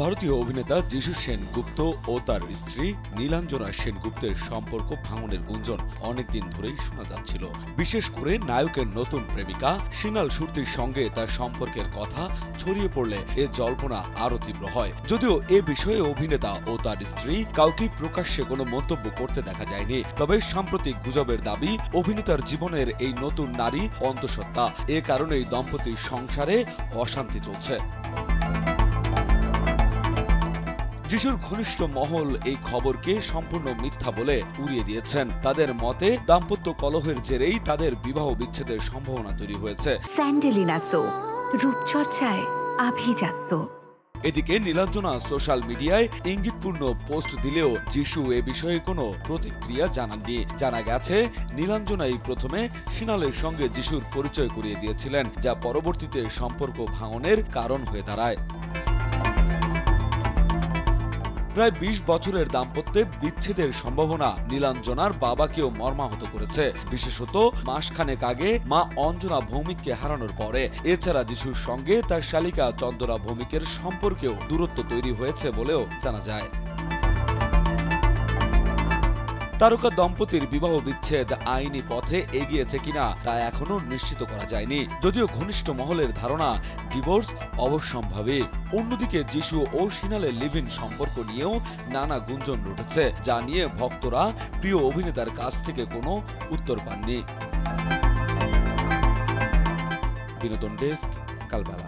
ভারতীয় অভিনেতা যিশু সেনগুপ্ত ও তার স্ত্রী নীলাঞ্জনা সেনগুপ্তের সম্পর্ক ভাঙনের গুঞ্জন অনেকদিন ধরেই শোনা যাচ্ছিল। বিশেষ করে নায়কের নতুন প্রেমিকা সিনাল সুরতির সঙ্গে তার সম্পর্কের কথা ছড়িয়ে পড়লে এ জল্পনা আরো তীব্র হয়। যদিও এ বিষয়ে অভিনেতা ও তার স্ত্রী কাউকে প্রকাশ্যে কোনো মন্তব্য করতে দেখা যায়নি, তবে সাম্প্রতিক গুজবের দাবি অভিনেতার জীবনের এই নতুন নারী অন্তঃসত্ত্বা। এ কারণেই দম্পতির সংসারে অশান্তি চলছে। যিশুর ঘনিষ্ঠ মহল এই খবরকে সম্পূর্ণ মিথ্যা বলে উড়িয়ে দিয়েছেন। তাদের মতে দাম্পত্য কলহের জেরেই তাদের বিবাহ বিচ্ছেদের সম্ভাবনা তৈরি হয়েছে। স্যান্ডেলিনা সো, রূপচর্চায় আভিজাত্য। এদিকে নীলাঞ্জনা সোশ্যাল মিডিয়ায় ইঙ্গিতপূর্ণ পোস্ট দিলেও যিশু এ বিষয়ে কোনো প্রতিক্রিয়া জানাননি। জানা গেছে, নীলাঞ্জনাই প্রথমে সিনালের সঙ্গে যিশুর পরিচয় করিয়ে দিয়েছিলেন, যা পরবর্তীতে সম্পর্ক ভাঙনের কারণ হয়ে দাঁড়ায়। প্রায় ২০ বছরের দাম্পত্যে বিচ্ছেদের সম্ভাবনা নীলাঞ্জনার বাবাকেও মর্মাহত করেছে, বিশেষত মাসখানেক আগে মা অঞ্জনা ভৌমিককে হারানোর পরে। এছাড়া যিশুর সঙ্গে তার শালিকা চন্দনা ভৌমিকের সম্পর্কেও দূরত্ব তৈরি হয়েছে বলেও জানা যায়। তারকা দম্পতির বিবাহ বিচ্ছেদ আইনি পথে এগিয়েছে কিনা তা এখনো নিশ্চিত করা যায়নি, যদিও ঘনিষ্ঠ মহলের ধারণা ডিভোর্স অবশ্যম্ভাবী। অন্যদিকে যিশু ও সিনালের লিভ ইন সম্পর্ক নিয়েও নানা গুঞ্জন উঠেছে, যা নিয়ে ভক্তরা প্রিয় অভিনেতার কাছ থেকে কোনো উত্তর পাননি। বিনোদন ডেস্ক, কালবেলা।